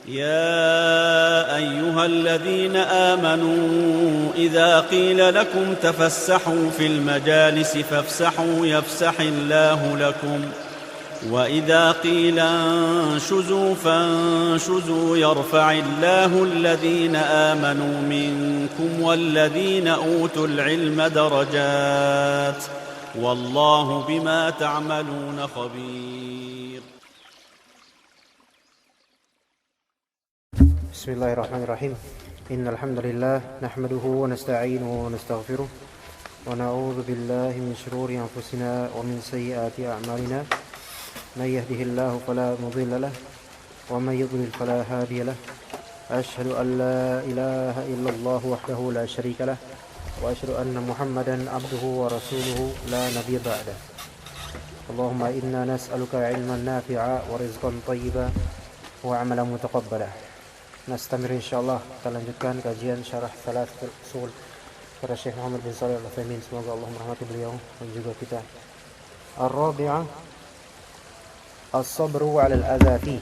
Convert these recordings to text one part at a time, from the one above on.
يا أيها الذين آمنوا إذا قيل لكم تفسحوا في المجالس فافسحوا يفسح الله لكم وإذا قيل انشزوا فانشزوا يرفع الله الذين آمنوا منكم والذين أوتوا العلم درجات والله بما تعملون خبير. Bismillahirrahmanirrahim. Innalhamdulillah nahmaduhu wa nasta'inuhu wa nastaghfiruh wa na'udzu billahi min shururi anfusina wa min sayyiati a'malina. May yahdihillahu fala mudilla lahu wa may yudlil fala hadiya lahu. Asyhadu an la ilaha illallah wahdahu la syarika lahu wa asyhadu anna Muhammadan abduhu wa rasuluhu la nabiyya ba'da. Allahumma inna nas'aluka 'ilman nafi'a wa rizqan thayyiban wa 'amalan mutaqabbala. Nastamir insyaallah kita lanjutkan kajian syarah Thalathatul Ushul pada Syekh Muhammad bin Shalih Al-Utsaimin, semoga Allah merahmati beliau dan juga kita. Ar-rabi'ah as-sabru 'alal adza fi.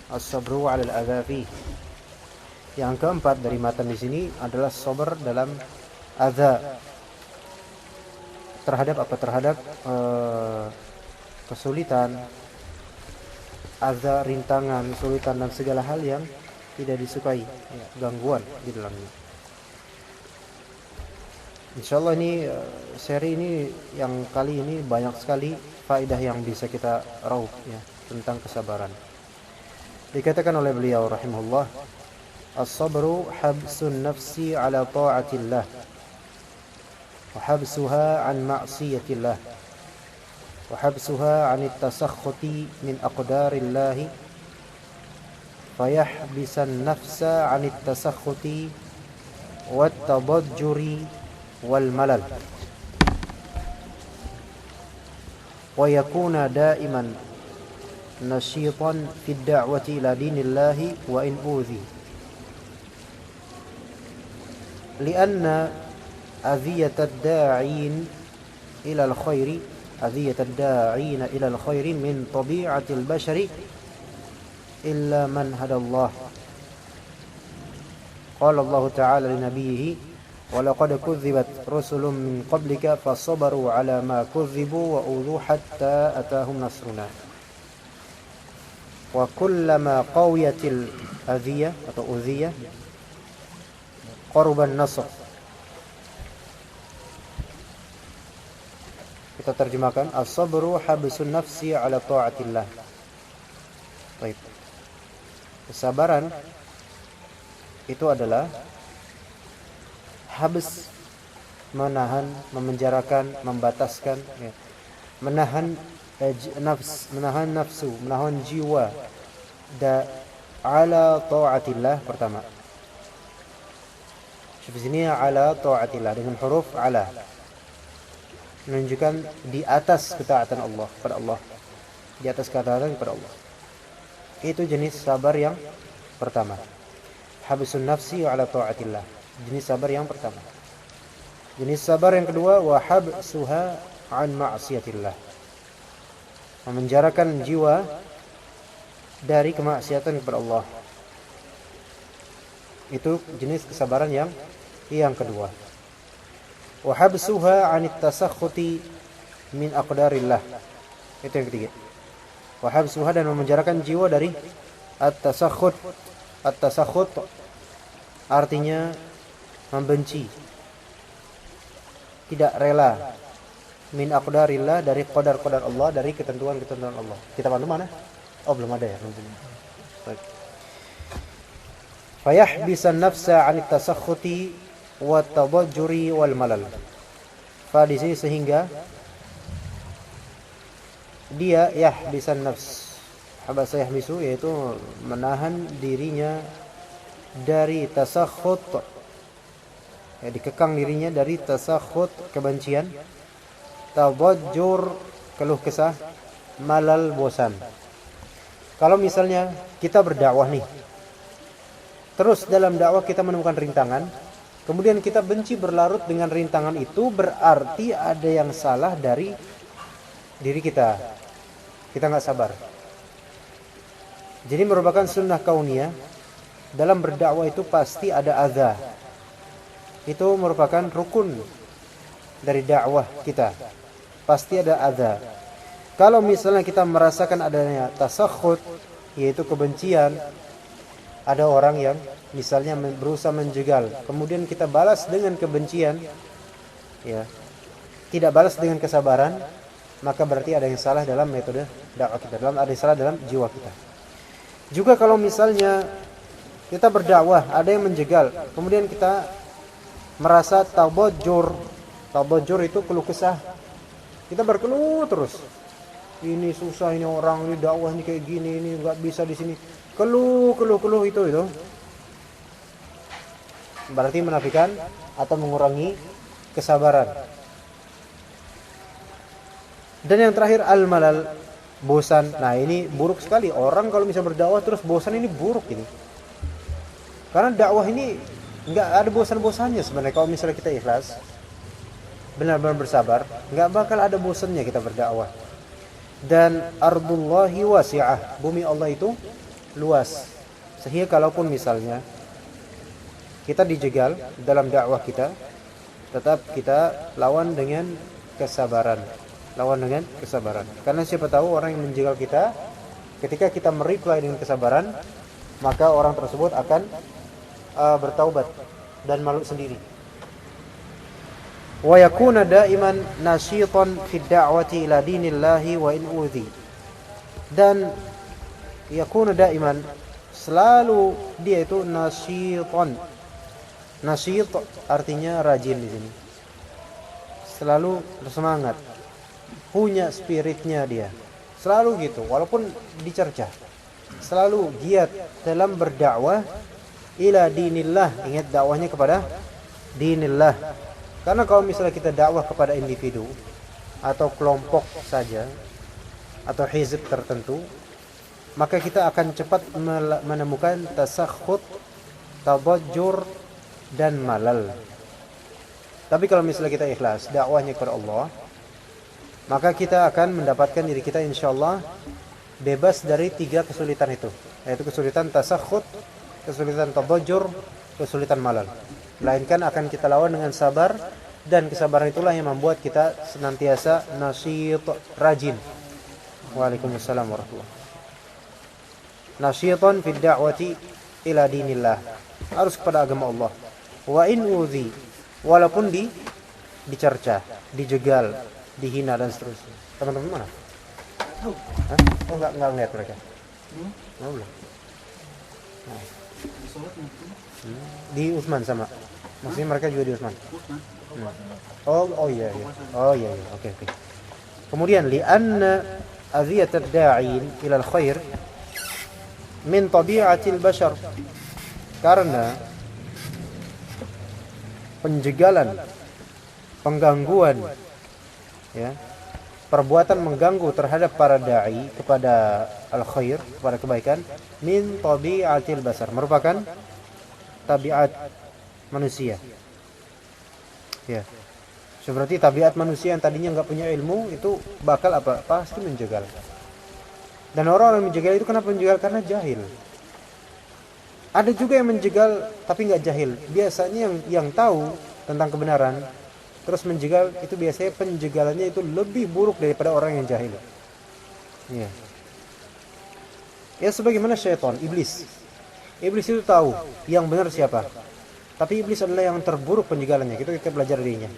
As-sabru 'alal adza fi. Yang keempat dari matan di sini adalah sabar dalam adza. Terhadap apa? Terhadap kesulitan, adza, rintangan, kesulitan dan segala hal yang tidak disukai, gangguan di dalamnya. Insyaallah ini seri ini yang kali ini banyak sekali faedah yang bisa kita raup ya tentang kesabaran. Dikatakan oleh beliau rahimahullah, as-sabru habsun nafsi ala ta'atillah wa habsuha an ma'siyatillah wa habsuha an at-tasakhuti min aqdarillahi fayahbisan nafsa 'anit tasakhuti wat tabajjuri wal malal wa yakuna da'iman nashitan fid da'wati ila dinillahi wa in udhi lianna adhiyatad da'in ila al-khairi adhiyatad da'ina ila al-khairi min tabi'atil bashari illa man hadallah. Qala Allah Ta'ala li nabiyhi wa laqad kuzzibat rusulun min qablika fasabaru ala ma kuzzibu wa udhu hatta atahum nasruna. Wa kullama qawiyatil adhiyah atau udhiyah qarban nasr. Kita terjemahkan, as-sabru habsun nafsi ala ta'atillah. Baik. Kesabaran itu adalah habs, menahan, memenjarakan, membataskan, ya. Menahan nafsu, menahan jiwa ala ta'atillah pertama. Di sini ala ta'atillah dengan huruf ala. Menunjukkan di atas ketaatan Allah kepada Allah. Di atas ketaatan kepada Allah. Itu jenis sabar yang pertama. Habsun nafsi ala ta'atillah. Jenis sabar yang pertama. Jenis sabar yang kedua, wa habsuha an ma'siyatillah. Memenjarakan jiwa dari kemaksiatan kepada Allah. Itu jenis kesabaran yang kedua. Wa habsuha anit tasakhuti min aqdarillah. Itu yang ketiga. Wa habsuha, dan memenjarakan jiwa dari at-tasakhut. At-tasakhut artinya membenci, tidak rela, min aqdarillah, dari qadar-qadar Allah, dari ketentuan-ketentuan Allah. Kita pandu mana? Oh, belum ada ya. Baik. Fayahbisan nafsa 'anit tasakhuti wat tabajjuri wal malal. Fa di sini sehingga dia yahbisan nafs. Habasa yahbisu yaitu menahan dirinya dari tasakhut, ya, dikekang dirinya dari tasakhut, kebencian, tabajjur, keluh kesah, malal, bosan. Kalau misalnya kita berdakwah nih, terus dalam dakwah kita menemukan rintangan, kemudian kita benci berlarut dengan rintangan itu, berarti ada yang salah dari diri kita. Kita nggak sabar. Jadi merupakan sunnah kauniyah dalam berdakwah itu pasti ada adza. Itu merupakan rukun dari dakwah kita. Pasti ada adza. Kalau misalnya kita merasakan adanya tasakhut, yaitu kebencian, ada orang yang misalnya berusaha menjegal, kemudian kita balas dengan kebencian, ya, tidak balas dengan kesabaran, maka berarti ada yang salah dalam metode dakwah kita, ada yang salah dalam jiwa kita. Juga kalau misalnya kita berdakwah, ada yang menjegal, kemudian kita merasa tabajur itu keluh kesah, kita berkeluh terus, ini susah, ini orang, ini dakwah ini kayak gini, ini nggak bisa di sini, keluh itu berarti menafikan atau mengurangi kesabaran. Dan yang terakhir al-malal, bosan. Nah, ini buruk sekali. Orang kalau bisa berdakwah terus bosan, ini buruk ini. Karena dakwah ini nggak ada bosan-bosannya sebenarnya. Kalau misalnya kita ikhlas, benar-benar bersabar, nggak bakal ada bosannya kita berdakwah. Dan ardullahi wasi'ah, bumi Allah itu luas. Sehingga kalaupun misalnya kita dijegal dalam dakwah kita, tetap kita lawan dengan kesabaran. Karena siapa tahu orang yang menjegal kita, ketika kita mereply dengan kesabaran, maka orang tersebut akan bertaubat dan malu sendiri. Wa yakuna daiman nasyitan fi da'wati ila dinillahi wa in udhi. Dan yakuna daiman, selalu dia itu nasyitan. Nasyit artinya rajin di sini. Selalu bersemangat, punya spiritnya dia. Selalu gitu, walaupun dicercah. Selalu giat dalam berdakwah ila dinillah. Ingat, dakwahnya kepada dinillah. Karena kalau misalnya kita dakwah kepada individu atau kelompok saja atau hizb tertentu, maka kita akan cepat menemukan tasakhut, tabajur dan malal. Tapi kalau misalnya kita ikhlas dakwahnya kepada Allah, maka kita akan mendapatkan diri kita insyaallah bebas dari 3 kesulitan itu, yaitu kesulitan tasakhut, kesulitan tabajur, kesulitan malal. Melainkan akan kita lawan dengan sabar, dan kesabaran itulah yang membuat kita senantiasa nasyit, rajin. Waalaikumsalam warahmatullahi wabarakatuh. Nasyitan fid da'wati ila dinillah, harus kepada agama Allah. Wa in udhi, walaupun dicerca, dijegal, dihina dan seterusnya. Teman-teman mana? Oh, enggak ngeliat mereka. Belum. Nah. Di Utsman sama. Maksudnya mereka juga di Utsman. Oh iya. Oke. Kemudian li'anna adhiyat ad-da'in ila al-khair min tabi'atil bashar. Karena penjegalan, penggangguan, ya, perbuatan mengganggu terhadap para dai kepada al-khair, kepada kebaikan, min tabi'atil bashar, merupakan tabiat manusia. Ya. Seperti tabiat manusia yang tadinya nggak punya ilmu, itu bakal apa? Pasti menjegal. Dan orang yang menjegal itu kenapa menjegal? Karena jahil. Ada juga yang menjegal tapi nggak jahil. Biasanya yang tahu tentang kebenaran terus menjegal, itu biasanya penjegalannya itu lebih buruk daripada orang yang jahil. Ya. Ya, sebagaimana syaitan, iblis. Iblis itu tahu yang benar siapa. Tapi iblis adalah yang terburuk penjegalannya. Kita belajar darinya.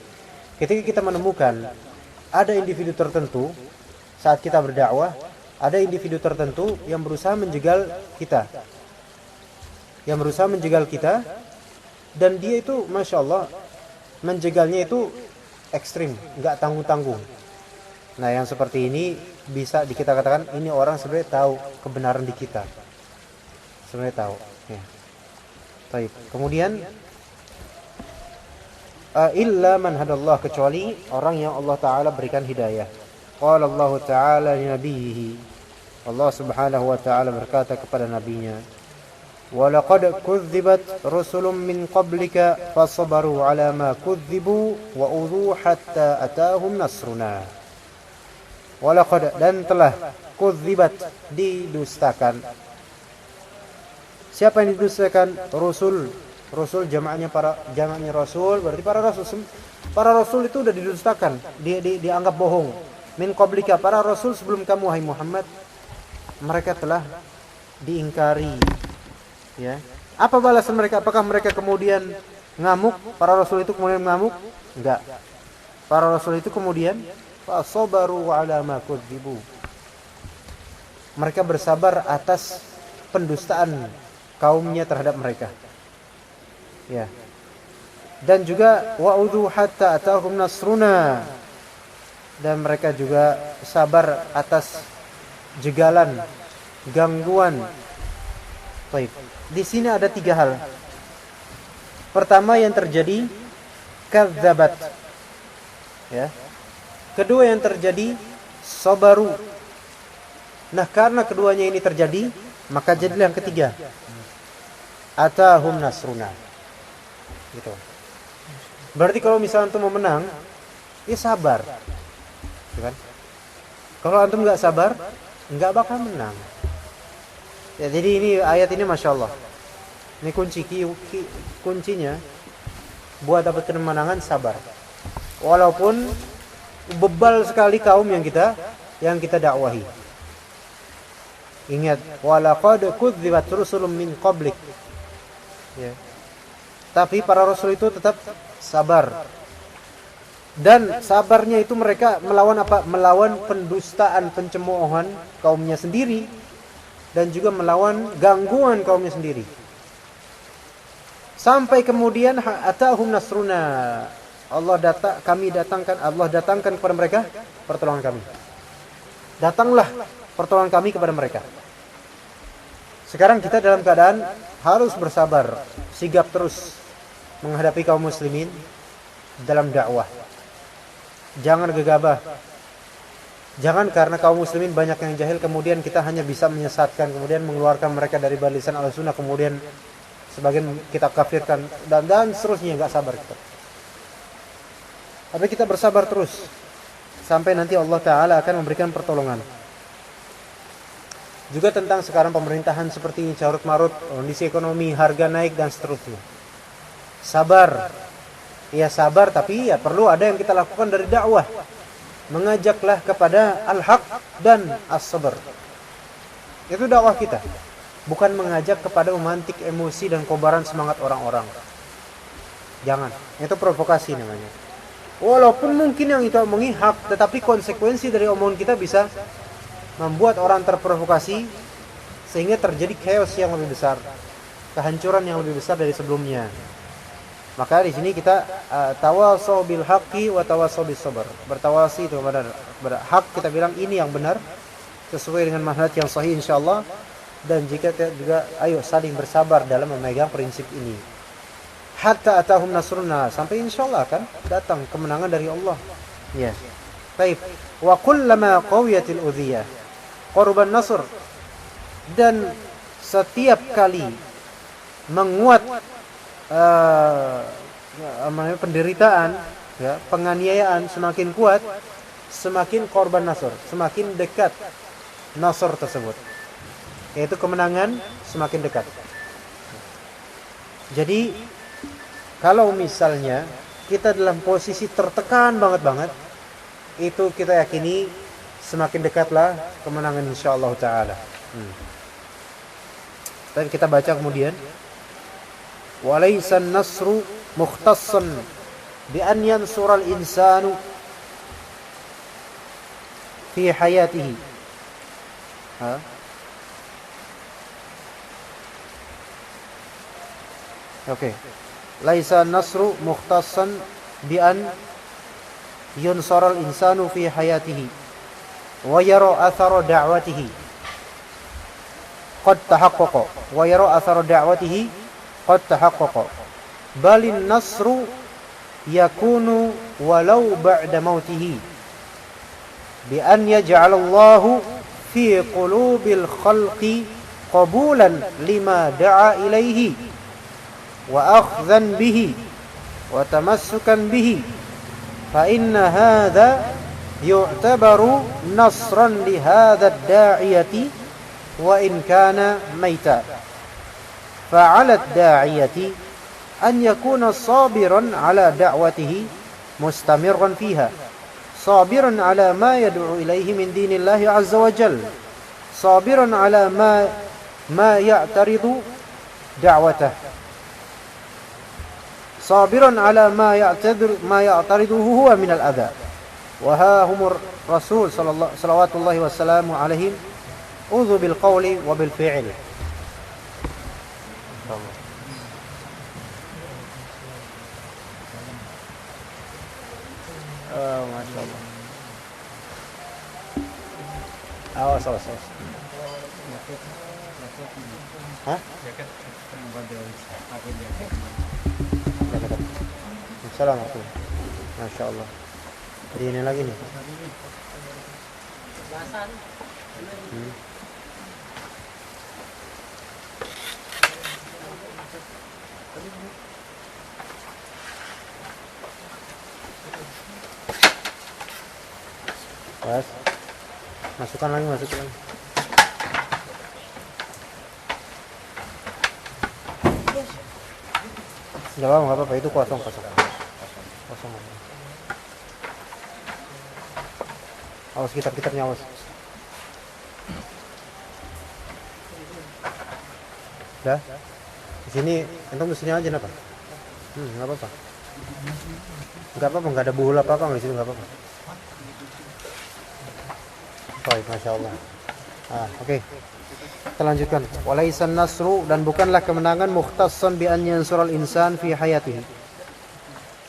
Ketika kita menemukan ada individu tertentu saat kita berdakwah, ada individu tertentu yang berusaha menjegal kita. Dan dia itu Masya Allah, menjegalnya itu ekstrim, nggak tanggung-tanggung. Nah, yang seperti ini bisa kita katakan ini orang sebenarnya tahu kebenaran di kita. Sebenarnya tahu. Ya. Baik. Kemudian illa man hadallah, kecuali orang yang Allah Ta'ala berikan hidayah. Qala Allah Ta'ala li nabiyhi, Allah Subhanahu wa Ta'ala berkata kepada nabinya, وَلَقَدْ كُذِّبَتْ رُسُلٌ مِّن قَبْلِكَ فَصَبَرُوا عَلَى مَا كُذِّبُوا وَأُوذُوا حَتَّى أَتَاهُمْ نَصْرُنَا. وَلَقَدْ, dan telah, كُذِّبَتْ, didustakan, Siapa yang didustakan? Rasul. Rasul jamaknya rasul, berarti para rasul. Para rasul itu udah didustakan, dianggap bohong. Min qablika, para rasul sebelum kamu wahai Muhammad, mereka telah diingkari. Ya. Apa balasan mereka? Apakah mereka kemudian ngamuk? Para rasul itu kemudian ngamuk? Enggak. Para rasul itu kemudian fasabaru ala ma kudzibu. Mereka bersabar atas pendustaan kaumnya terhadap mereka. Ya. Dan juga wa'udhu hatta atahum nasruna. Dan mereka juga sabar atas jegalan, gangguan. Baik. Di sini ada 3 hal. Pertama yang terjadi kadzabat. Ya. Kedua yang terjadi sabaru. Nah, karena keduanya ini terjadi, maka jadilah yang ketiga. Atahum nasruna. Gitu. Berarti kalau misalnya antum mau menang, ya sabar. Gitu kan? Kalau antum enggak sabar, enggak bakal menang. Ya, jadi ini ayat ini Masya Allah. Ini kuncinya buat dapat kemenangan, sabar. Walaupun bebal sekali kaum yang kita dakwahi. Ingat, walaqad kudzibat rusulun min qablik. Ya. Tapi para rasul itu tetap sabar. Dan sabarnya itu mereka melawan apa? Melawan pendustaan, pencemoohan kaumnya sendiri, dan juga melawan gangguan kaumnya sendiri. Sampai kemudian atahum nasruna. Allah datangkan kepada mereka pertolongan kami. Datanglah pertolongan kami kepada mereka. Sekarang kita dalam keadaan harus bersabar, sigap terus menghadapi kaum muslimin dalam dakwah. Jangan gegabah. Jangan karena kaum muslimin banyak yang jahil kemudian kita hanya bisa menyesatkan, kemudian mengeluarkan mereka dari barisan Ahlussunnah, kemudian sebagian kita kafirkan dan seterusnya. Enggak sabar kita. Tapi kita bersabar terus sampai nanti Allah Ta'ala akan memberikan pertolongan. Juga tentang sekarang pemerintahan seperti ini, carut marut, kondisi ekonomi, harga naik dan seterusnya. Sabar. Ya sabar, tapi ya perlu ada yang kita lakukan dari dakwah. Mengajaklah kepada al-haq dan as-sabr. Itu dakwah kita. Bukan mengajak kepada memantik emosi dan kobaran semangat orang-orang. Jangan. Itu provokasi namanya. Walaupun mungkin yang itu omongi hak, tetapi konsekuensi dari omongan kita bisa membuat orang terprovokasi sehingga terjadi chaos yang lebih besar, kehancuran yang lebih besar dari sebelumnya. Maka di sini kita tawasau bil haqqi wa tawasau bis sabr. Bertawasi itu kepada hak, kita bilang ini yang benar sesuai dengan manhaj yang sahih insyaallah, dan jika juga ayo saling bersabar dalam memegang prinsip ini. Hatta atahum nasruna, sampai insyaallah kan datang kemenangan dari Allah. Ya. Baik. Wa kullama qawiyatil udhiyah qurban nasr, dan setiap kali menguat penderitaan, ya, penganiayaan semakin kuat, semakin korban nasr, semakin dekat nasr tersebut, yaitu kemenangan semakin dekat. Jadi kalau misalnya kita dalam posisi tertekan banget, itu kita yakini semakin dekatlah kemenangan insyaallah taala. Tapi kita baca kemudian, walaysa an-nasru mukhtassan bi an yansura al-insanu fi hayatihi. Oke. Laisa an-nasru mukhtassan bi an yansura al-insanu fi hayatihi wa yara athara da'watihi qad tahaqqaqa wa yara athara da'watihi qad tahaqqaqa balin nasru yakunu walau ba'da mautihi bi an yaj'al Allahu fi qulubil khalqi qabulan lima da'a ilaihi wa akhdhan bihi wa tamassukan bihi fa inna hadha yu'tabaru nasran li hadha ad-da'iyati wa in kana maita. فعلى الداعية أن يكون صابرا على دعوته مستمرا فيها صابرا على ما يدعو إليه من دين الله عز وجل صابرا على ما يعترض دعوته صابرا على ما يعترضه هو من الأذى وها هم الرسول صلوات الله وسلامه عليهم أوذوا بالقول وبالفعل. Masya Allah. Awas. Hah? Assalamualaikum. Masya Allah. Jadi ini lagi nih. Pas. Masukkan lagi. Enggak apa-apa, itu kosong. Awas kitab-kitabnya, awas. Dah. Di sini, entar di sini aja napa? Enggak apa-apa. Enggak ada buhul apa-apa di sini, enggak apa-apa. Baik, Masya Allah. Oke. Kita lanjutkan. Walaisan nasru, dan bukanlah kemenangan mukhtassan bi an yansural insan fi hayatihi.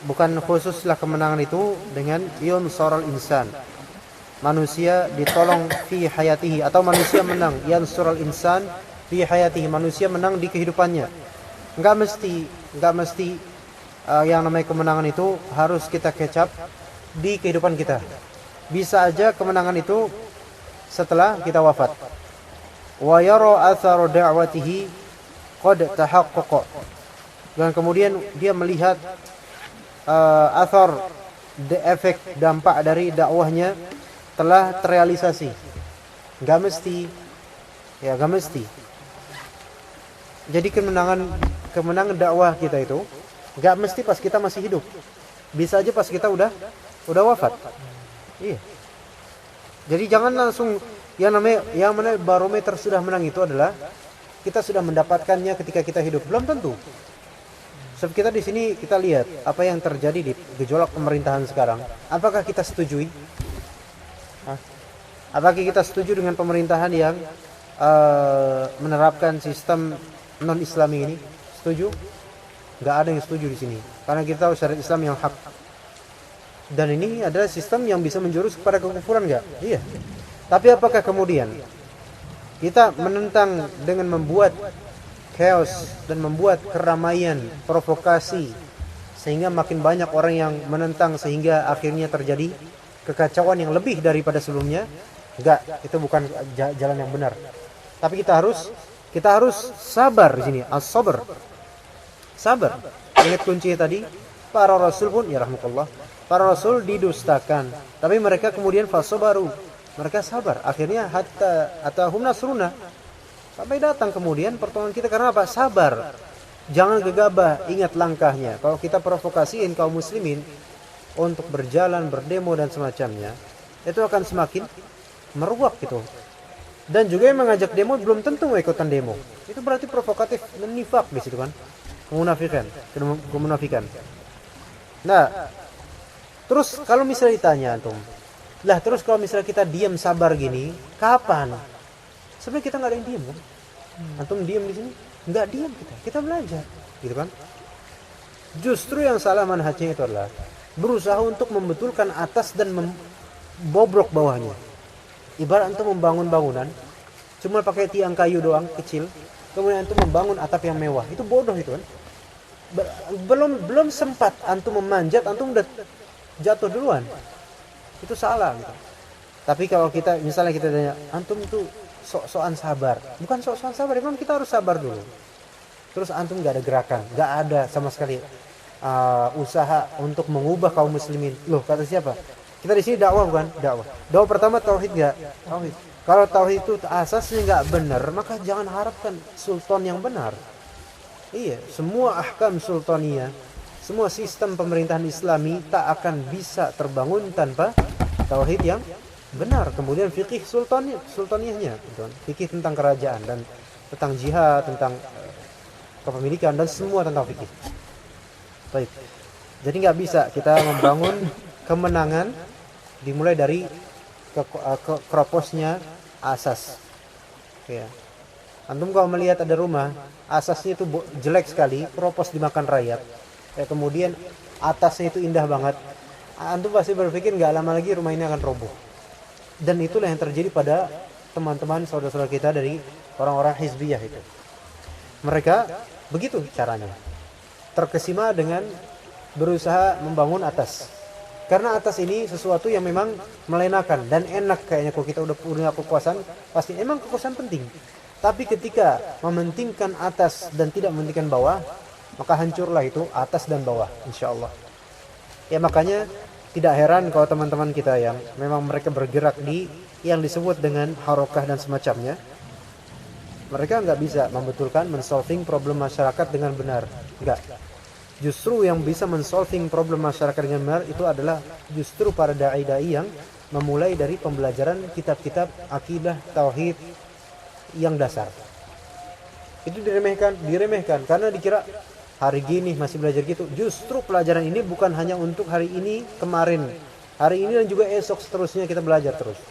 Bukan khususlah kemenangan itu dengan yansural insan. Manusia ditolong fi hayatihi, atau manusia menang. Yansural insan fi hayatihi, manusia menang di kehidupannya. Enggak mesti yang namanya kemenangan itu harus kita kecap di kehidupan kita. Bisa aja kemenangan itu setelah kita wafat. Wa yara athar da'watihi qad tahaqqaqa. Dan kemudian dia melihat athar, efek, dampak dari dakwahnya telah terrealisasi. Enggak mesti. Jadi kemenangan dakwah kita itu enggak mesti pas kita masih hidup. Bisa aja pas kita udah wafat. Iya. Jadi jangan langsung yang mana barometer sudah menang itu adalah kita sudah mendapatkannya ketika kita hidup. Belum tentu. Sebab kita di sini kita lihat apa yang terjadi di gejolak pemerintahan sekarang. Apakah kita setujui? Apakah kita setuju dengan pemerintahan yang menerapkan sistem non-Islami ini? Setuju? Enggak ada yang setuju di sini. Karena kita tahu syariat Islam yang hak. Dan ini adalah sistem yang bisa menjurus kepada kekufuran, enggak? Iya. Tapi apakah kemudian kita menentang dengan membuat chaos dan membuat keramaian, provokasi, sehingga makin banyak orang yang menentang sehingga akhirnya terjadi kekacauan yang lebih daripada sebelumnya? Enggak, itu bukan jalan yang benar. Tapi kita harus sabar di sini, as-sabr. Sabar. Ingat kuncinya tadi, para rasul pun ya rahmatullah, para rasul didustakan, tapi mereka kemudian fasabaru, mereka sabar. Akhirnya hatta atahum nasruna, sampai datang kemudian pertolongan kita. Karena apa? Sabar. Jangan gegabah, ingat langkahnya. Kalau kita provokasiin kaum muslimin untuk berjalan, berdemo dan semacamnya, itu akan semakin meruak gitu. Dan juga yang mengajak demo belum tentu mau ikutan demo. Itu berarti provokatif dan nifak di situ kan. Kemunafikan. Nah, terus kalau misalnya ditanya antum, lah terus kalau misalnya kita diam sabar gini, kapan? Sebenarnya kita nggak ada yang diam kan? Antum diam di sini, nggak diam kita belajar, gitu kan? Justru yang salah manhajnya itu adalah berusaha untuk membetulkan atas dan membobrok bawahnya. Ibarat antum membangun bangunan, cuma pakai tiang kayu doang kecil, kemudian antum membangun atap yang mewah, itu bodoh itu kan? Belum sempat antum memanjat, antum udah jatuh duluan. Itu salah gitu. Tapi kalau kita misalnya kita tanya, antum tuh sok-sokan sabar. Bukan sok-sokan sabar, memang kita harus sabar dulu. Terus antum enggak ada gerakan, enggak ada sama sekali usaha untuk mengubah kaum muslimin. Loh, kata siapa? Kita di sini dakwah bukan? Dakwah pertama tauhid enggak? Tauhid. Kalau tauhid itu asasnya enggak benar, maka jangan harapkan sultan yang benar. Iya, semua ahkam sultaniyah, semua sistem pemerintahan Islami tak akan bisa terbangun tanpa tauhid yang benar. Kemudian fikih sultaniyahnya, gitu. Fikih tentang kerajaan dan tentang jihad, tentang kepemilikan dan semua tentang fikih. Baik. Jadi nggak bisa kita membangun kemenangan dimulai dari keroposnya asas. Ya. Antum kalau melihat ada rumah, asasnya itu jelek sekali, keropos dimakan rayap. Ya, kemudian atasnya itu indah banget. Antum pasti berpikir nggak lama lagi rumah ini akan roboh. Dan itulah yang terjadi pada teman-teman saudara-saudara kita dari orang-orang hizbiyah itu. Mereka begitu caranya. Terkesima dengan berusaha membangun atas. Karena atas ini sesuatu yang memang melenakan dan enak kayaknya kalau kita udah punya kekuasaan, pasti emang kekuasaan penting. Tapi ketika mementingkan atas dan tidak mementingkan bawah, maka hancurlah itu atas dan bawah, insya Allah. Ya makanya tidak heran kalau teman-teman kita yang memang mereka bergerak di yang disebut dengan harokah dan semacamnya, mereka nggak bisa membetulkan mensolving problem masyarakat dengan benar. Nggak. Justru yang bisa mensolving problem masyarakat dengan benar itu adalah justru para dai-dai yang memulai dari pembelajaran kitab-kitab akidah, tauhid yang dasar. Itu diremehkan karena dikira hari gini masih belajar gitu. Justru pelajaran ini bukan hanya untuk hari ini, kemarin, hari ini dan juga esok seterusnya kita belajar terus.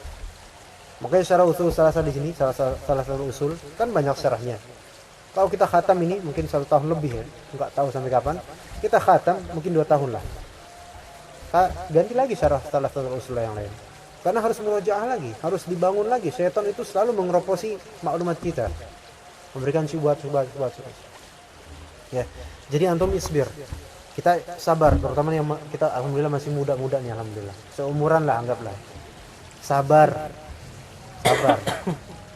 Makanya secara usul salah satu usul kan banyak syarahnya. Kalau kita khatam ini mungkin 1 tahun lebih ya, nggak tahu sampai kapan. Kita khatam mungkin 2 tahun lah. Ganti lagi syarah salah satu usul yang lain. Karena harus murojaah lagi, harus dibangun lagi. Syaitan itu selalu mengeroposi maklumat kita, memberikan syubhat. Ya, jadi antum isbir. Kita sabar, terutama yang kita alhamdulillah masih muda-muda nih alhamdulillah. Seumuran lah anggaplah. Sabar.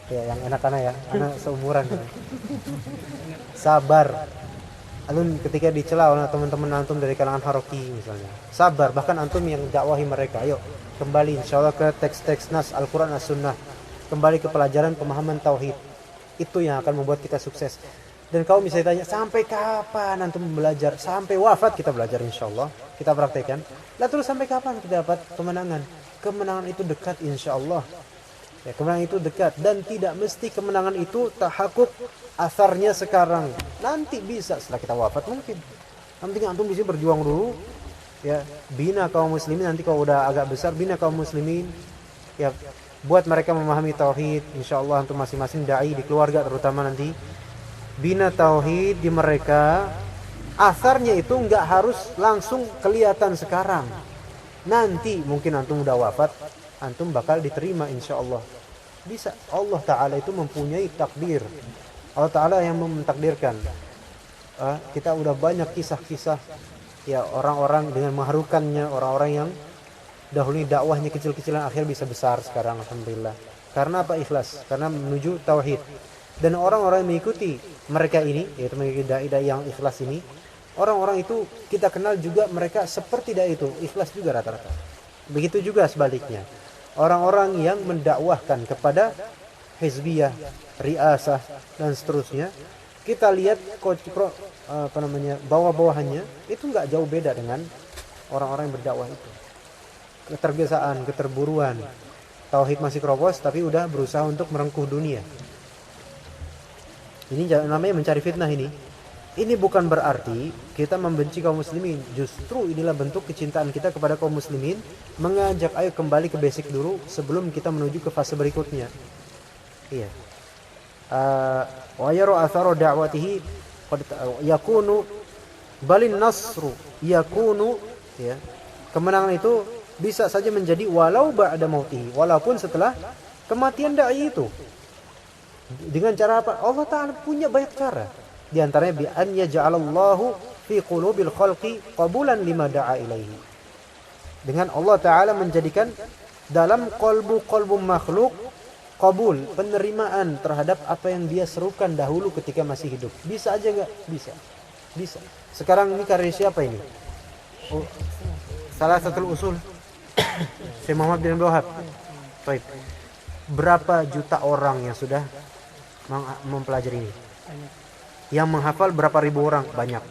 Ya, yang enak-enak ya, anak seumuran. Sabar. Alun ketika dicela oleh teman-teman antum dari kalangan Haroki misalnya. Sabar, bahkan antum yang dakwahi mereka. Ayo, kembali insyaallah ke teks-teks nas Al-Quran As-Sunnah. Kembali ke pelajaran pemahaman tauhid. Itu yang akan membuat kita sukses. Dan kau misalnya tanya, sampai kapan antum belajar? Sampai wafat kita belajar insyaallah. Kita praktekkan. Lah terus sampai kapan kita dapat kemenangan? Kemenangan itu dekat insyaallah. Ya, kemenangan itu dekat dan tidak mesti kemenangan itu tahakuk asarnya sekarang. Nanti bisa setelah kita wafat mungkin. Nanti antum bisa berjuang dulu. Ya, bina kaum muslimin nanti kalau udah agak besar, bina kaum muslimin. Ya, buat mereka memahami tauhid. Insyaallah antum masing-masing dai di keluarga terutama nanti bina tauhid di mereka. Asarnya itu nggak harus langsung kelihatan sekarang. Nanti mungkin antum udah wafat, antum bakal diterima insyaallah. Bisa. Allah Ta'ala itu mempunyai takdir. Allah Ta'ala yang mentakdirkan. Kita udah banyak kisah-kisah ya orang-orang dengan mengharukannya, orang-orang yang dahulu dakwahnya kecil-kecilan akhir bisa besar sekarang alhamdulillah. Karena apa? Ikhlas. Karena menuju tauhid. Dan orang-orang yang mengikuti mereka ini, yaitu mengikuti dai-dai yang ikhlas ini, orang-orang itu kita kenal juga mereka seperti dai itu, ikhlas juga rata-rata. Begitu juga sebaliknya. Orang-orang yang mendakwahkan kepada hizbiyah, riasah dan seterusnya, kita lihat bawah-bawahannya itu nggak jauh beda dengan orang-orang yang berdakwah itu. Ketergesaan, keterburuan, tauhid masih keropos tapi udah berusaha untuk merengkuh dunia. Ini namanya mencari fitnah ini. Ini bukan berarti kita membenci kaum muslimin. Justru inilah bentuk kecintaan kita kepada kaum muslimin, mengajak ayo kembali ke basic dulu sebelum kita menuju ke fase berikutnya. Iya. Wa yaru atharu da'watihi qad yakunu balin nasru yakunu, ya. Kemenangan itu bisa saja menjadi walau ba'da mautihi, walaupun setelah kematian dai itu. Dengan cara apa? Allah Ta'ala punya banyak cara. Di antaranya bi an yaj'alallahu fi qulubil khalqi qabulan lima da'a ilaihi. Dengan Allah Ta'ala menjadikan dalam kolbu makhluk qabul, penerimaan terhadap apa yang dia serukan dahulu ketika masih hidup. Bisa aja enggak? Bisa. Sekarang ini karya siapa ini? Salah satu usul Syekh Muhammad bin Abdul Wahab. Baik. Berapa juta orang yang sudah mempelajari ini? Yang menghafal berapa ribu orang? Banyak.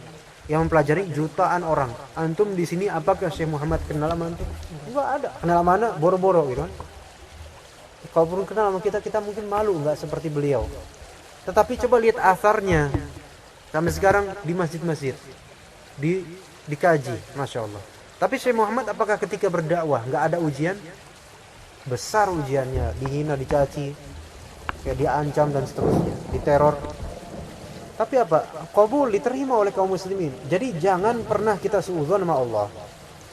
Yang mempelajari jutaan orang. Antum di sini apakah Syekh Muhammad kenal sama antum? Enggak ada. Kenal mana? Boro-boro gitu kan. Kalau pun kenal sama kita mungkin malu enggak seperti beliau. Tetapi coba lihat asarnya. Sampai sekarang di masjid-masjid dikaji, Masya Allah. Tapi Syekh Muhammad apakah ketika berdakwah enggak ada ujian? Besar ujiannya, dihina, dicaci, kayak diancam dan seterusnya, diteror. Tapi apa? Qabul, diterima oleh kaum muslimin. Jadi jangan pernah kita suudzon sama Allah.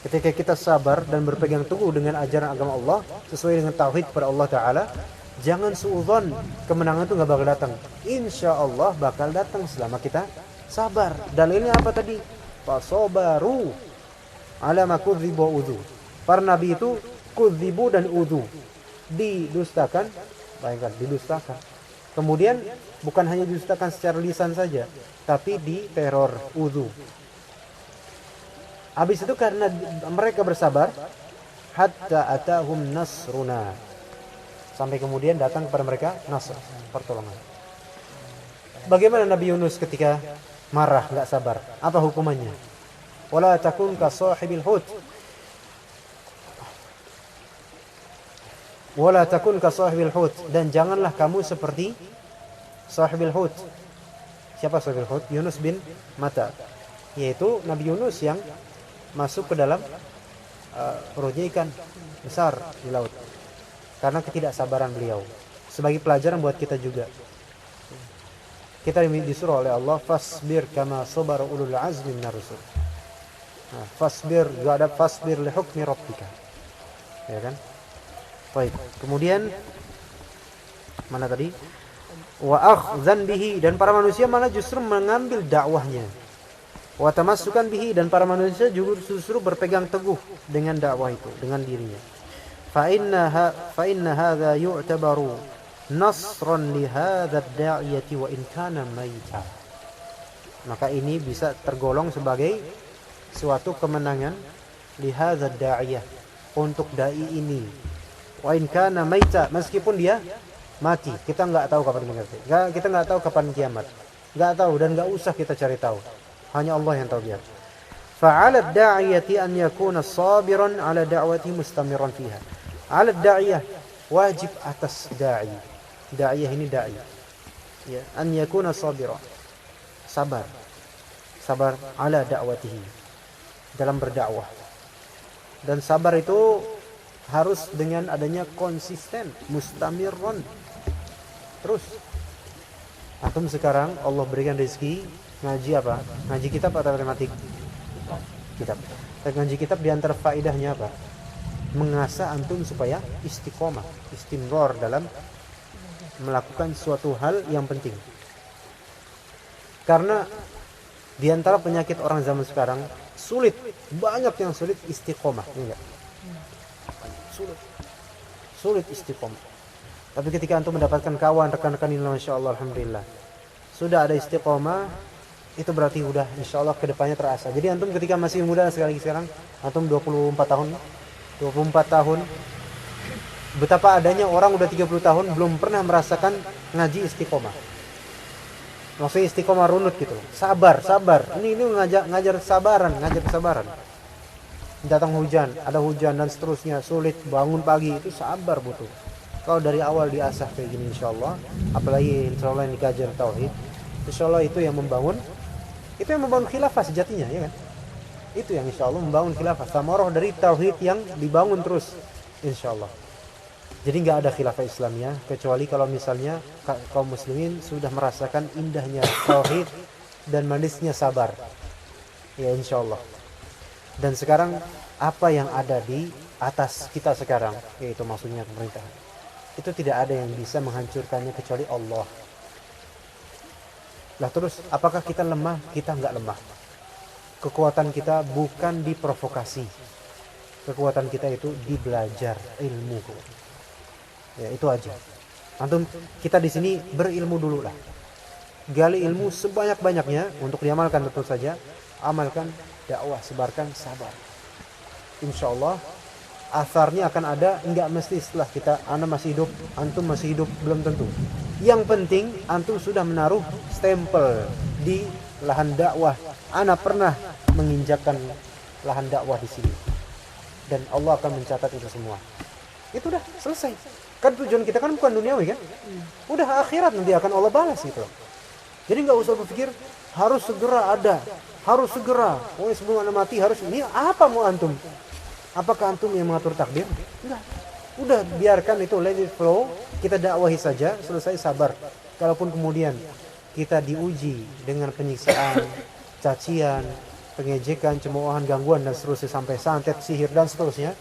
Ketika kita sabar dan berpegang teguh dengan ajaran agama Allah sesuai dengan tauhid kepada Allah Ta'ala, jangan suudzon kemenangan itu gak bakal datang. Insya Allah bakal datang selama kita sabar. Dalilnya apa tadi? Fasobaru ala ma kudzibu udhu. Para nabi itu kudzibu dan udhu, didustakan. Bayangkan, didustakan. Kemudian bukan hanya didustakan secara lisan saja, tapi diteror, udhu. Habis itu karena mereka bersabar, hatta atahum nasruna, sampai kemudian datang kepada mereka nasr, pertolongan. Bagaimana Nabi Yunus ketika marah, nggak sabar? Apa hukumannya? Wala takun ka sahibil hut. Wala takun ka sahibil hut, dan janganlah kamu seperti sahibil hut. Siapa sahibil hut? Yunus bin Matta, yaitu Nabi Yunus yang masuk ke dalam perutnya ikan besar di laut karena ketidaksabaran beliau. Sebagai pelajaran buat kita juga. Kita disuruh oleh Allah, fasbir kama sabara ulul azmi minar rusul. Nah, fasbir, juga ada fasbir li hukmi rabbika. Ya kan? Baik. Kemudian mana tadi? Wa akhzan bihi, dan para manusia malah justru mengambil dakwahnya. Wa tamassukan bihi, dan para manusia justru berpegang teguh dengan dakwah itu, dengan dirinya. Fa inna hadza yu'tabaru nasran li hadza ad-da'iyati wa in kana maita. Maka ini bisa tergolong sebagai suatu kemenangan li hadza ad-da'iyah, untuk dai ini. Wa in kana maita, meskipun dia mati, kita nggak tahu kapan mengerti. Kita nggak tahu kapan kiamat. Nggak tahu dan nggak usah kita cari tahu. Hanya Allah yang tahu dia. Fa'ala ad-da'iyati an yakuna sabiran 'ala da'wati mustamiran fiha. 'Ala ad-da'iyah, wajib atas da'i. Da'iyah ini da'i. Ya, an yakuna sabiran. Sabar. Sabar 'ala da'watihi, dalam berdakwah. Dan sabar itu harus dengan adanya konsisten, mustamirron. Terus antum sekarang Allah berikan rezeki ngaji apa? Ngaji kitab atau matematik? Kitab. Ngaji kitab di antara faedahnya apa? Mengasah antum supaya istiqomah, istimror dalam melakukan suatu hal yang penting. Karena di antara penyakit orang zaman sekarang sulit, banyak yang sulit istiqomah, enggak? Sulit istiqomah. Tapi ketika antum mendapatkan kawan, rekan-rekan ini, Masya Allah, Alhamdulillah, sudah ada istiqomah, itu berarti udah Insya Allah kedepannya terasa. Jadi antum ketika masih muda, sekali lagi sekarang antum 24 tahun, betapa adanya orang udah 30 tahun belum pernah merasakan ngaji istiqomah. Maksudnya istiqomah runut gitu. Sabar. Ini ngajar kesabaran. Datang hujan, ada hujan dan seterusnya, sulit bangun pagi, itu sabar butuh. Kalau dari awal diasah kayak gini insyaallah, apalagi insyaallah yang dikajar tauhid, insyaallah itu yang membangun khilafah sejatinya, ya kan? Itu yang insyaallah membangun khilafah, samarah dari tauhid yang dibangun terus insyaallah. Jadi nggak ada khilafah Islamiyah kecuali kalau misalnya kaum muslimin sudah merasakan indahnya tauhid dan manisnya sabar. Ya insyaallah. Dan sekarang apa yang ada di atas kita sekarang, yaitu maksudnya pemerintahan, itu tidak ada yang bisa menghancurkannya kecuali Allah. Lah terus apakah kita lemah? Kita nggak lemah. Kekuatan kita bukan diprovokasi. Kekuatan kita itu di belajar ilmu. Ya itu aja. Antum kita di sini berilmu dulu lah. Gali ilmu sebanyak-banyaknya untuk diamalkan, tentu saja. Amalkan, dakwah, sebarkan, sabar. Insya Allah asarnya akan ada. Enggak mesti setelah kita, ana masih hidup, antum masih hidup, belum tentu. Yang penting antum sudah menaruh stempel di lahan dakwah. Ana pernah menginjakkan lahan dakwah di sini. Dan Allah akan mencatat itu semua. Itu udah selesai. Kan tujuan kita kan bukan duniawi kan? Udah akhirat nanti akan Allah balas gitu. Jadi nggak usah berpikir harus segera ada, harus segera. Oh sebelum anda mati harus ini apa mau antum? Apakah antum yang mengatur takdir? Enggak. Udah biarkan itu, let it flow. Kita dakwahi saja, selesai, sabar. Kalaupun kemudian kita diuji dengan penyiksaan, cacian, pengejekan, cemoohan, gangguan dan seterusnya sampai santet, sihir dan seterusnya,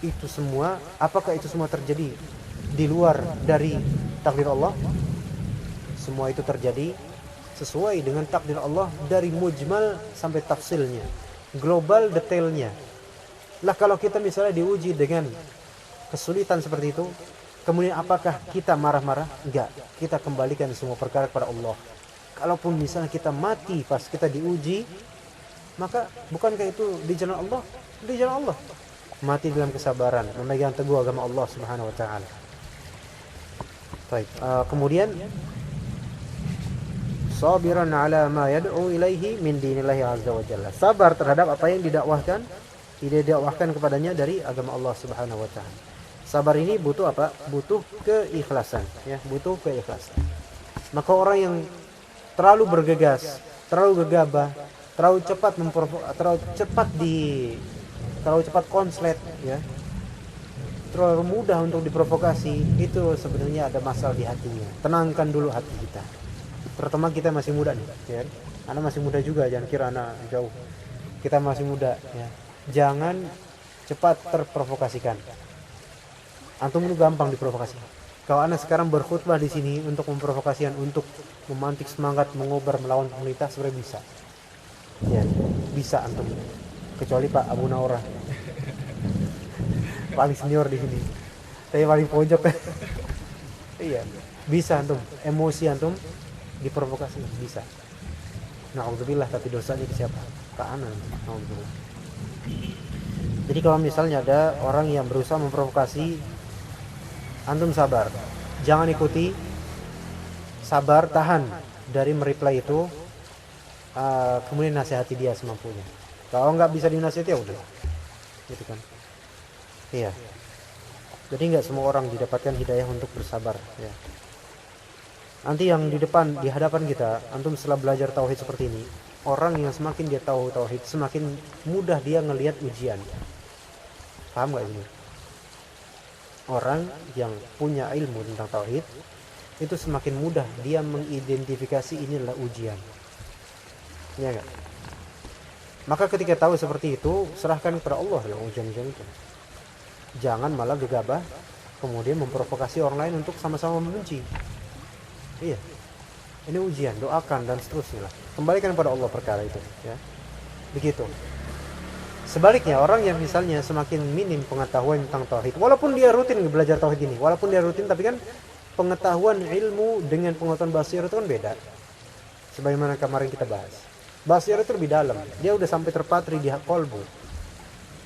itu semua, apakah itu semua terjadi di luar dari takdir Allah? Semua itu terjadi sesuai dengan takdir Allah dari mujmal sampai tafsilnya, global detailnya. Lah kalau kita misalnya diuji dengan kesulitan seperti itu, kemudian apakah kita marah-marah? Enggak, kita kembalikan semua perkara kepada Allah. Kalaupun misalnya kita mati pas kita diuji, maka bukankah itu di jalan Allah? Di jalan Allah. Mati dalam kesabaran, memegang teguh agama Allah Subhanahu wa taala. Baik, kemudian sabiran ala ma yad'u ilaihi min dinillahi azza wa jalla. Sabar terhadap apa yang didakwahkan kepadanya dari agama Allah Subhanahu wa taala. Sabar ini butuh apa? Butuh keikhlasan, ya, butuh keikhlasan. Maka orang yang terlalu bergegas, terlalu gegabah, terlalu cepat konslet, ya, terlalu mudah untuk diprovokasi, itu sebenarnya ada masalah di hatinya. Tenangkan dulu hati kita. Terutama kita masih muda nih, ya. Anak masih muda juga, jangan kira anak jauh. Kita masih muda, ya. Jangan cepat terprovokasikan. Antum itu gampang diprovokasi. Kalau anak sekarang berkhutbah di sini untuk memprovokasikan, untuk memantik semangat, mengobar melawan pemerintah, sebenarnya bisa. Ya, bisa antum. Kecuali Pak Abu Naurah. Paling senior di sini. Tapi paling pojok. Iya, bisa antum. Emosi antum diprovokasi, bisa. Na'udzubillah, tapi dosanya ke siapa? Ke anak. Na'udzubillah. Jadi kalau misalnya ada orang yang berusaha memprovokasi, antum sabar, jangan ikuti, sabar, tahan dari mereply itu, kemudian nasihati dia semampunya. Kalau nggak bisa dinasihati ya udah, gitu kan? Iya. Jadi nggak semua orang didapatkan hidayah untuk bersabar. Ya. Nanti yang di depan, di hadapan kita, antum setelah belajar tauhid seperti ini, orang yang semakin dia tahu tauhid, semakin mudah dia ngelihat ujian. Paham nggak ini? Orang yang punya ilmu tentang tauhid itu semakin mudah dia mengidentifikasi ini adalah ujian. Ya enggak? Maka ketika tahu seperti itu, serahkan kepada Allah yang ujian-ujian itu. Jangan malah gegabah kemudian memprovokasi orang lain untuk sama-sama membenci. Iya. Ini ujian, doakan dan seterusnya lah. Kembalikan kepada Allah perkara itu, ya. Begitu. Sebaliknya, orang yang misalnya semakin minim pengetahuan tentang tauhid, walaupun dia rutin belajar tauhid ini, walaupun dia rutin, tapi kan pengetahuan ilmu dengan pengetahuan basir itu kan beda. Sebagaimana kemarin kita bahas, basir itu lebih dalam, dia udah sampai terpatri di qalbu.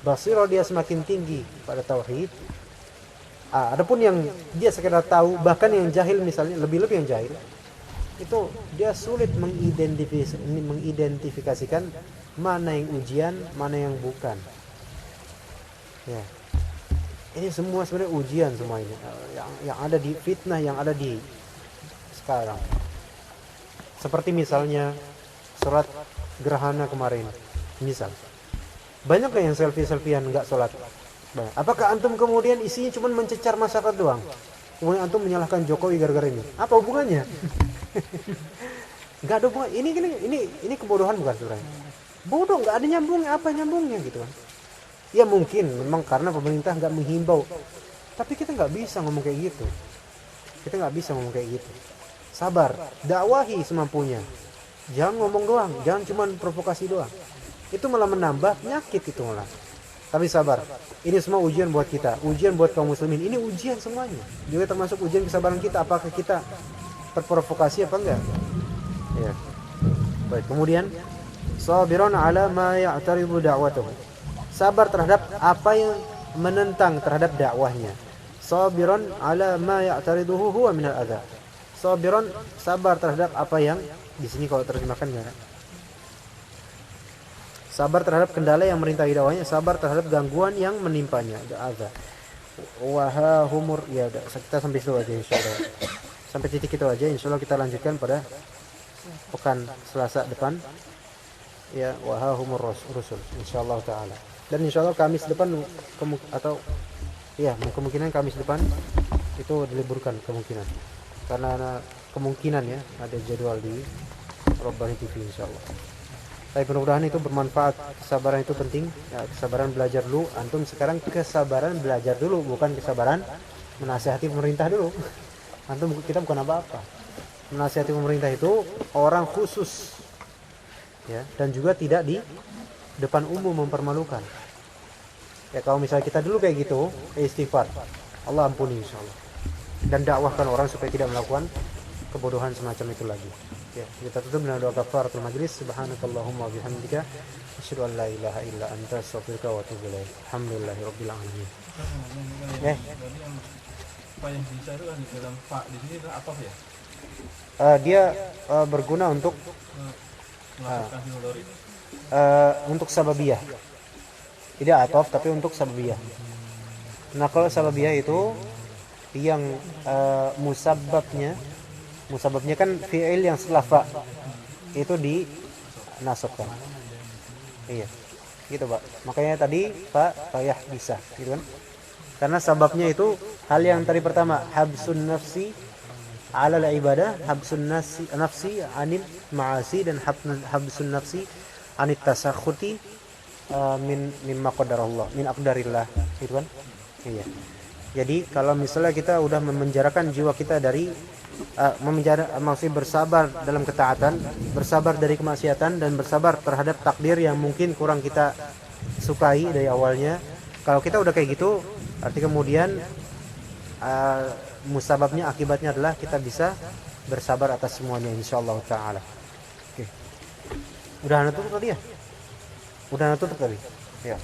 Basir dia semakin tinggi pada tauhid. Adapun yang dia sekedar tahu, bahkan yang jahil misalnya, lebih-lebih yang jahil, itu dia sulit mengidentifikasikan mana yang ujian, mana yang bukan. Ya. Ini semua sebenarnya ujian semua ini. Yang ada di fitnah yang ada di sekarang. Seperti misalnya sholat gerhana kemarin. Misal. Banyak yang selfie-selfian enggak sholat. Banyak. Apakah antum kemudian isinya cuma mencecar masyarakat doang? Kemudian antum menyalahkan Jokowi gara-gara ini? Apa hubungannya? Enggak ada hubungan. Ini kebodohan bukan sebenarnya? Bodoh, nggak ada nyambungnya, apa nyambungnya gitu kan? Ya mungkin memang karena pemerintah nggak menghimbau, tapi kita nggak bisa ngomong kayak gitu. Sabar, dakwahi semampunya. Jangan ngomong doang, jangan cuma provokasi doang. Itu malah menambah penyakit itu malah. Tapi sabar, ini semua ujian buat kita, ujian buat kaum muslimin. Ini ujian semuanya. Juga termasuk ujian kesabaran kita. Apakah kita terprovokasi apa enggak? Ya. Baik, kemudian sabiran ala ma ya'taridu da'watuhu. Sabar terhadap apa yang menentang terhadap dakwahnya. Sabiran ala ma ya'tariduhu huwa minal adza. Sabiran, sabar terhadap apa yang Di sini kalau terjemahkan enggak. Sabar terhadap kendala yang merintahi dakwahnya, sabar terhadap gangguan yang menimpanya. Ada. Waha humur, ya udah kita sampai situ aja insyaallah. Sampai titik itu aja, insyaallah kita lanjutkan pada pekan Selasa depan. Ya, waha humur rusul insyaallah taala. Dan insyaallah Kamis depan atau ya, kemungkinan Kamis depan itu diliburkan kemungkinan. Karena kemungkinan ya ada jadwal di Robbani TV insyaallah. Tapi mudah-mudahan itu bermanfaat. Kesabaran itu penting. Ya, kesabaran belajar dulu. Antum sekarang kesabaran belajar dulu, bukan kesabaran menasihati pemerintah dulu. Antum kita bukan apa-apa. Menasihati pemerintah itu orang khusus. Ya, dan juga tidak di depan umum mempermalukan. Ya kalau misalnya kita dulu kayak gitu, istighfar. Allah ampuni insyaallah. Dan dakwahkan orang supaya tidak melakukan kebodohan semacam itu lagi. Ya, kita tutup dengan doa kafaratul majlis. Subhanakallahumma bihamdika asyhadu an la ilaha illa anta astaghfiruka wa atubu ilaik. Alhamdulillahirabbil alamin. Pak yang bisa itu kan di dalam Pak di sini apa ya? Dia berguna untuk Melakukan himulori. Untuk sababiyah. Tidak atof tapi untuk sababiyah. Nah, kalau sababiyah itu yang musababnya kan fi'il yang setelah fa itu dinasabkan. Iya. Gitu, Pak. Makanya tadi Pak payah bisa, gitu kan? Karena sababnya itu hal yang tadi pertama, habsun nafsi 'ala al-ibadah, habsun nafsi 'anil ma'asi, dan habsun nafsi 'anit tasakhuti mimma qadarallah, min aqdarillah, gitu kan? Iya. Jadi kalau misalnya kita udah memenjarakan jiwa kita dari maksudnya bersabar dalam ketaatan, bersabar dari kemaksiatan, dan bersabar terhadap takdir yang mungkin kurang kita sukai dari awalnya. Kalau kita udah kayak gitu, arti kemudian musababnya, akibatnya adalah kita bisa bersabar atas semuanya insyaallah taala. Oke. Udah tutup tadi ya? Udah tutup tadi. Ya.